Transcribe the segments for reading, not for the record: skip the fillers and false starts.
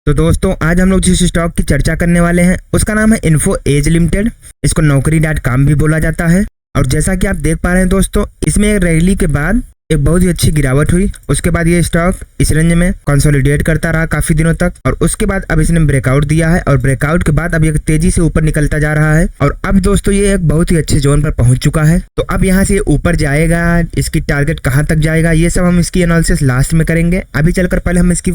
तो दोस्तों आज हम लोग जिस स्टॉक की चर्चा करने वाले हैं उसका नाम है इन्फो एज लिमिटेड। इसको Naukri.com भी बोला जाता है। और जैसा कि आप देख पा रहे हैं दोस्तों, इसमें एक रैली के बाद एक बहुत ही अच्छी गिरावट हुई। उसके बाद ये स्टॉक इस रेंज में कंसोलिडेट करता रहा काफी दिनों तक और उसके बाद अब इसने ब्रेकआउट दिया है और ब्रेकआउट के बाद अब ये तेजी से ऊपर निकलता जा रहा है और अब दोस्तों ये एक बहुत ही अच्छे जोन पर पहुंच चुका है। तो अब यहाँ से ऊपर जाएगा, इसकी टारगेट कहाँ तक जाएगा ये सब हम इसकी एनालिसिस लास्ट में करेंगे। अभी चलकर पहले हम इसकी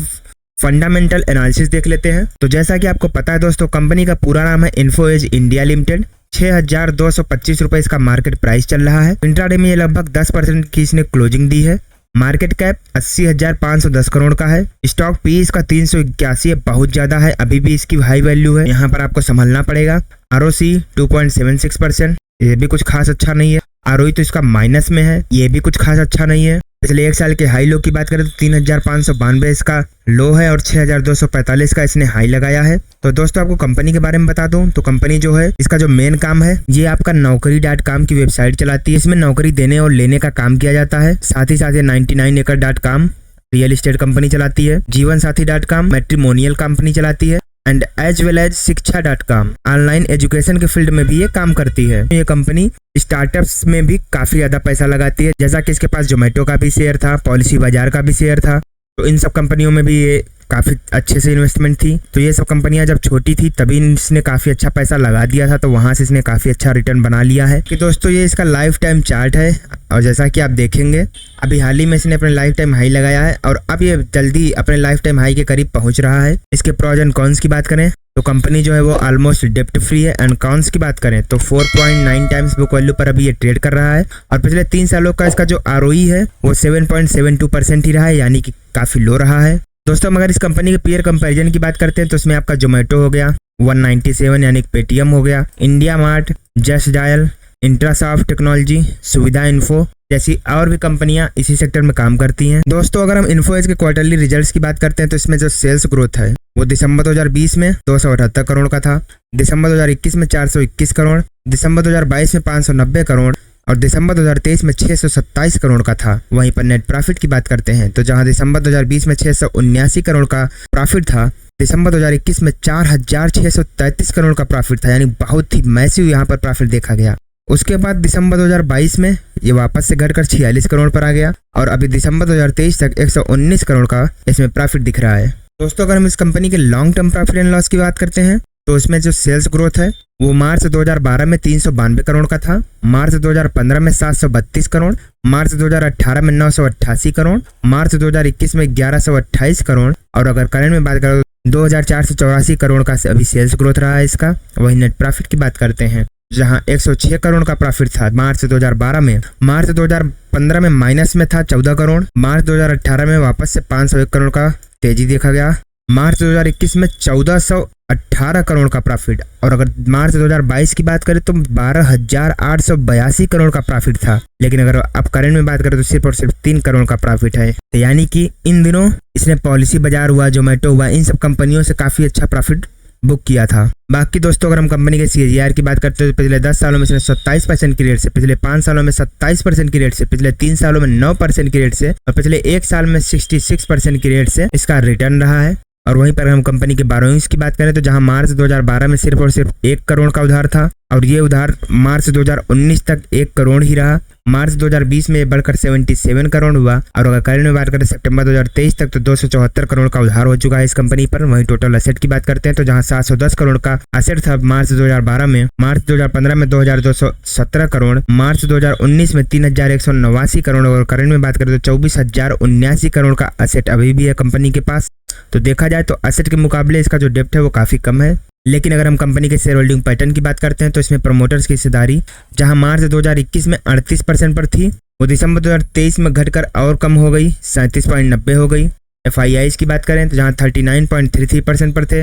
फंडामेंटल एनालिसिस देख लेते हैं। तो जैसा कि आपको पता है दोस्तों, कंपनी का पूरा नाम है इन्फो एज इंडिया लिमिटेड। 6,225 रुपए इसका मार्केट प्राइस चल रहा है। इंट्राडे में ये लगभग 10% की इसने क्लोजिंग दी है। मार्केट कैप 80,510 करोड़ का है। स्टॉक पी इसका 381 है, बहुत ज्यादा है, अभी भी इसकी हाई वैल्यू है, यहाँ पर आपको संभलना पड़ेगा। ROC 2.76%, ये भी कुछ खास अच्छा नहीं है। ROE तो इसका माइनस में है, ये भी कुछ खास अच्छा नहीं है। पिछले एक साल के हाई लो की बात करें तो 3,592 इसका लो है और 6,245 का इसने हाई लगाया है। तो दोस्तों आपको कंपनी के बारे में बता दूं तो कंपनी जो है इसका जो मेन काम है ये आपका Naukri.com की वेबसाइट चलाती है। इसमें नौकरी देने और लेने का काम किया जाता है। साथ ही साथ ये 99acre.com रियल एस्टेट कंपनी चलाती है। जीवनसाथी.com मैट्रिमोनियल कंपनी चलाती है एंड एज वेल एज शिक्षा.com ऑनलाइन एजुकेशन के फील्ड में भी ये काम करती है। ये कंपनी स्टार्टअप्स में भी काफी ज्यादा पैसा लगाती है, जैसा कि इसके पास जोमेटो का भी शेयर था, पॉलिसी बाजार का भी शेयर था। तो इन सब कंपनियों में भी ये काफी अच्छे से इन्वेस्टमेंट थी। तो ये सब कंपनियां जब छोटी थी तभी इसने काफी अच्छा पैसा लगा दिया था, तो वहां से इसने काफी अच्छा रिटर्न बना लिया है। कि दोस्तों ये इसका लाइफ टाइम चार्ट है और जैसा कि आप देखेंगे अभी हाल ही में इसने अपने लाइफ टाइम हाई लगाया है और अब ये जल्दी अपने लाइफ टाइम हाई के करीब पहुंच रहा है। इसके प्रोज एंड कॉन्स की बात करें तो कंपनी जो है वो ऑलमोस्ट डेप्ट फ्री है एंड कॉन्स की बात करें तो 4.9 टाइम्स बुक वैल्यू पर अभी ये ट्रेड कर रहा है और पिछले 3 सालों का इसका जो ROE है वो 7.72% ही रहा है, यानी कि काफी लो रहा है। दोस्तों अगर इस कंपनी के पीयर कंपैरिजन की बात करते हैं तो इसमें आपका जोमेटो हो गया 197 यानी पेटीएम हो गया, India Mart, Just Dial, Intrasoft Technology, Suvidha Info जैसी और भी कंपनियां इसी सेक्टर में काम करती हैं। दोस्तों अगर हम इन्फो एज के क्वार्टरली रिजल्ट्स की बात करते हैं तो इसमें जो सेल्स ग्रोथ है वो दिसंबर 2020 में 278 करोड़ का था, दिसंबर 2021 में 421 करोड़, दिसंबर 2022 में 590 करोड़ और दिसंबर 2023 में 627 करोड़ का था। वहीं पर नेट प्रॉफिट की बात करते हैं तो जहां दिसंबर 2020 में 679 करोड़ का प्रॉफिट था, दिसंबर 2021 में 4,633 करोड़ का प्रॉफिट था, यानी बहुत ही मैसिव यहाँ पर प्रॉफिट देखा गया। उसके बाद दिसंबर 2022 में ये वापस से घटकर 46 करोड़ पर आ गया और अभी दिसंबर 2023 तक 119 करोड़ का इसमें प्रॉफिट दिख रहा है। दोस्तों अगर हम इस कंपनी के long term profit and loss की बात करते हैं तो इसमें जो सेल्स ग्रोथ है वो मार्च 2012 में 392 करोड़ का था, मार्च 2015 में 732 करोड़, मार्च 2018 में 988 करोड़, मार्च 2021 में 1128 करोड़ और अगर करंट में बात करें तो 2484 करोड़ का अभी सेल्स ग्रोथ रहा है इसका। वही नेट प्रॉफिट की बात करते हैं जहां 106 करोड़ का प्रॉफिट था मार्च 2012 में, मार्च 2015 में माइनस में था 14 करोड़, मार्च 2018 में वापस से 501 करोड़ का तेजी देखा गया, मार्च 2021 में 1418 करोड़ का प्रॉफिट और अगर मार्च 2022 की बात करें तो 12,882 करोड़ का प्रॉफिट था। लेकिन अगर आप करंट में बात करें तो सिर्फ और सिर्फ 3 करोड़ का प्रॉफिट है। तो यानी कि इन दिनों इसने पॉलिसी बाजार हुआ, जोमेटो हुआ, इन सब कंपनियों से काफी अच्छा प्रॉफिट बुक किया था। बाकी दोस्तों अगर हम कंपनी के CAGR की बात करते हैं तो पिछले 10 सालों में इसने 27% की रेट से, पिछले 5 सालों में 27% की रेट से, पिछले 3 सालों में 9% की रेट से और पिछले 1 साल में 66% की रेट से इसका रिटर्न रहा है। और वहीं पर हम कंपनी के बोरोइंग्स की बात करें तो जहां मार्च 2012 में सिर्फ और सिर्फ 1 करोड़ का उधार था और ये उधार मार्च 2019 तक 1 करोड़ ही रहा, मार्च 2020 में बढ़कर 77 करोड़ हुआ और अगर करंट में बात करें सितंबर 2023 तक तो 274 करोड़ का उधार हो चुका है इस कंपनी पर। वहीं टोटल एसेट की बात करते हैं तो जहां 710 करोड़ का एसेट था मार्च 2012 में, मार्च 2015 में 2217 करोड़, मार्च 2019 में 3,189 करोड़ और करंट में बात करें तो 24,079 करोड़ का एसेट अभी भी है कंपनी के पास। तो देखा जाए तो एसेट के मुकाबले इसका जो डेप्थ है वो काफी कम है। लेकिन अगर हम कंपनी के शेयर होल्डिंग पैटर्न की बात करते हैं तो इसमें प्रमोटर्स की हिस्सेदारी जहां मार्च 2021 में 38% पर थी वो दिसंबर 2023 में घटकर और कम हो गई, 37.90 हो गई। FIIs की बात करें तो जहां 39.33% पर थे,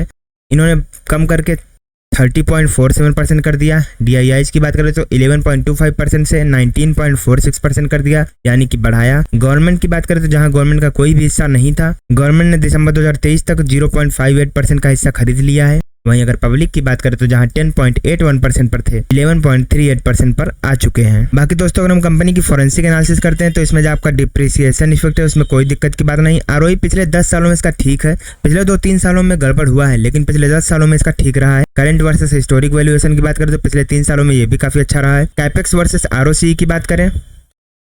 इन्होंने कम करके 30.47% कर दिया। DIIs की बात करें तो 11.25% से 19.46% कर दिया, यानी कि बढ़ाया। गवर्नमेंट की बात करें तो जहां गवर्नमेंट का कोई भी हिस्सा नहीं था, गवर्नमेंट ने दिसंबर 2023 तक 0.58% का हिस्सा खरीद लिया है। वहीं अगर पब्लिक की बात करें तो जहां 10.81% पर थे 11.38% पर आ चुके हैं। बाकी दोस्तों अगर हम कंपनी की फोरेंसिक एनालिसिस करते हैं तो इसमें जो आपका डिप्रिसिएशन इफेक्ट है उसमें कोई दिक्कत की बात नहीं। आरओई पिछले 10 सालों में इसका ठीक है, पिछले 2-3 सालों में गड़बड़ हुआ है लेकिन पिछले 10 सालों में इसका ठीक रहा है। करंट वर्सेस हिस्टोरिक वैल्यूएशन की बात करें तो पिछले 3 सालों में ये भी काफी अच्छा रहा है। कैपेक्स वर्सेस आरओसीई की बात करें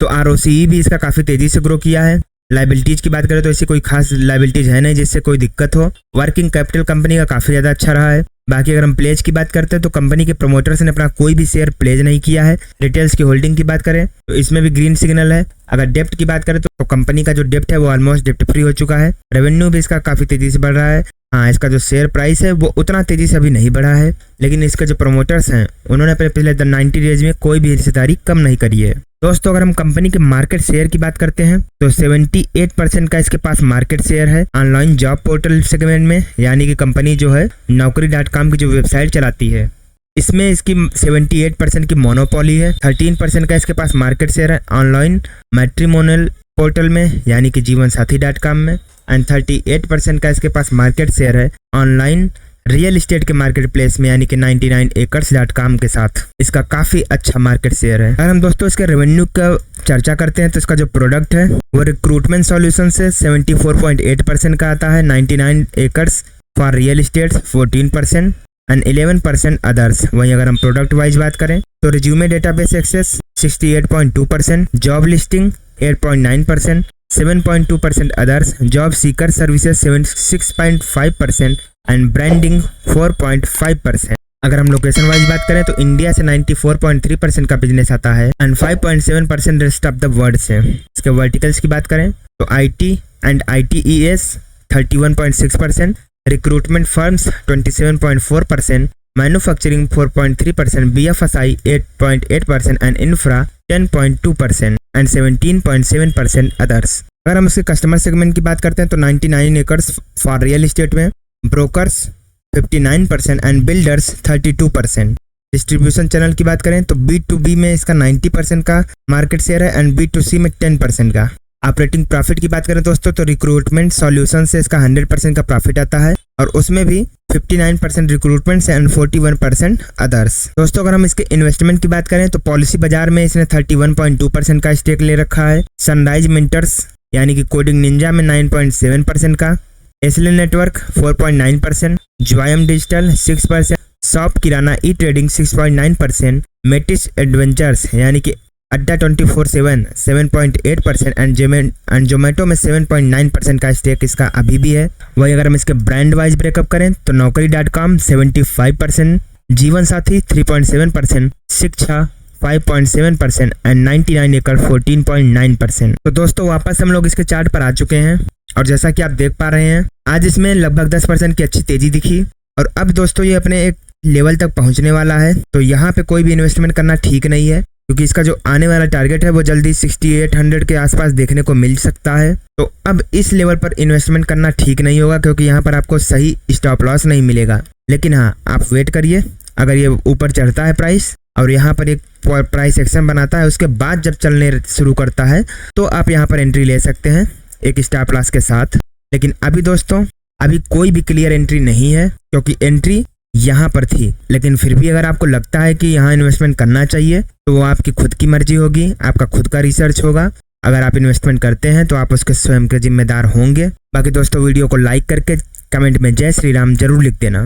तो आरओसीई भी इसका काफी तेजी से ग्रो किया है। लाइबिलिटीज की बात करें तो ऐसी कोई खास लाइबिलिटीज है नहीं जिससे कोई दिक्कत हो। वर्किंग कैपिटल कंपनी का काफी ज्यादा अच्छा रहा है। बाकी अगर हम प्लेज की बात करते हैं तो कंपनी के प्रमोटर्स ने अपना कोई भी शेयर प्लेज नहीं किया है। रिटेल्स की होल्डिंग की बात करें तो इसमें भी ग्रीन सिग्नल है। अगर डेप्ट की बात करें तो कंपनी का जो डेप्ट है वो ऑलमोस्ट डेप्ट फ्री हो चुका है। रेवेन्यू भी इसका काफी तेजी से बढ़ रहा है। हाँ, इसका जो शेयर प्राइस है वो उतना तेजी से अभी नहीं बढ़ा है, लेकिन इसके जो प्रमोटर्स हैं उन्होंने अपने पिछले 90 डेज में कोई भी हिस्सेदारी कम नहीं करी है। दोस्तों अगर हम कंपनी के मार्केट शेयर की बात करते हैं तो 78% का इसके पास मार्केट शेयर है ऑनलाइन जॉब पोर्टल सेगमेंट में, यानी कि कंपनी जो है naukri.com की जो वेबसाइट चलाती है इसमें इसकी 78% की मोनोपोली है। 13% का इसके पास मार्केट शेयर है ऑनलाइन मैट्रिमोनियल पोर्टल में, यानी कि जीवनसाथी.com में, एंड 38% का इसके पास मार्केट शेयर है ऑनलाइन रियल एस्टेट के मार्केट प्लेस में, यानी कि 99acres.com के साथ। इसका काफी अच्छा मार्केट शेयर है। अगर हम दोस्तों इसके रेवेन्यू का चर्चा करते हैं तो इसका जो प्रोडक्ट है वो रिक्रूटमेंट सॉल्यूशन से 74.8% का आता है, 99 acres for real estate 14% and 11% others. वहीं अगर हम प्रोडक्ट वाइज बात करें तो resume database access 68.2%, job listing 8.9%, 7.2% others, job seeker services 76.5% and branding 4.5%। अगर हम लोकेशन वाइज बात करें तो इंडिया से 94.3% का बिजनेस आता है and 5.7% rest of the world से। इसके वर्टिकल्स की बात करें तो IT and ITES 31.6%, recruitment firms 27.4%, manufacturing 4.3%, BFSI 8.8% and infra 10.2% and 17.7% others. अगर हम इसके कस्टमर सेगमेंट की बात करते हैं तो 99 एकर्स फॉर रियल एस्टेट में, brokers 59% and builders 32%। Distribution channel की बात करें तो B2B में इसका 90% का मार्केट शेयर है एंड B2C में 10% का। ऑपरेटिंग प्रॉफिट की बात करें दोस्तों तो रिक्रूटमेंट सॉल्यूशन से इसका 100% का प्रॉफिट आता है और उसमें भी 59% रिक्रूटमेंट से एंड 41% अदर्स। दोस्तों अगर हम इसके इन्वेस्टमेंट की बात करें तो पॉलिसी बाजार में इसने 31.2% का स्टेक ले रखा है। सनराइज मिंटर्स यानी कि कोडिंग निंजा में 9.7% का, एसएल नेटवर्क 4.9%, ज्वायम डिजिटल 6%, शॉप किराना ई ट्रेडिंग 6.9%, मेटिस एडवेंचर्स यानी कि अड्डा 24/7 7.8% एंड जोमेटो में 7.9% का स्टेक इसका अभी भी है। वही अगर हम इसके ब्रांड वाइज ब्रेकअप करें तो naukri.com 75%, जीवन साथी 3.7%, शिक्षा 5.7% एंड 99 एकड़ 14.9%। तो दोस्तों वापस हम लोग इसके चार्ट पर आ चुके हैं और जैसा कि आप देख पा रहे हैं आज इसमें लगभग 10% की अच्छी तेजी दिखी और अब दोस्तों ये अपने एक लेवल तक पहुंचने वाला है। तो यहाँ पे कोई भी इन्वेस्टमेंट करना ठीक नहीं है क्योंकि इसका जो आने वाला टारगेट है वो जल्दी 6800 के आसपास देखने को मिल सकता है। तो अब इस लेवल पर इन्वेस्टमेंट करना ठीक नहीं होगा क्योंकि यहाँ पर आपको सही स्टॉप लॉस नहीं मिलेगा। लेकिन हाँ, आप वेट करिए, अगर ये ऊपर चढ़ता है प्राइस और यहाँ पर एक प्राइस एक्शन बनाता है उसके बाद जब चलने शुरू करता है तो आप यहाँ पर एंट्री ले सकते हैं एक स्टॉप लॉस के साथ। लेकिन अभी दोस्तों अभी कोई भी क्लियर एंट्री नहीं है क्योंकि एंट्री यहाँ पर थी। लेकिन फिर भी अगर आपको लगता है कि यहाँ इन्वेस्टमेंट करना चाहिए तो वो आपकी खुद की मर्जी होगी, आपका खुद का रिसर्च होगा। अगर आप इन्वेस्टमेंट करते हैं तो आप उसके स्वयं के जिम्मेदार होंगे। बाकी दोस्तों वीडियो को लाइक करके कमेंट में जय श्री राम जरूर लिख देना।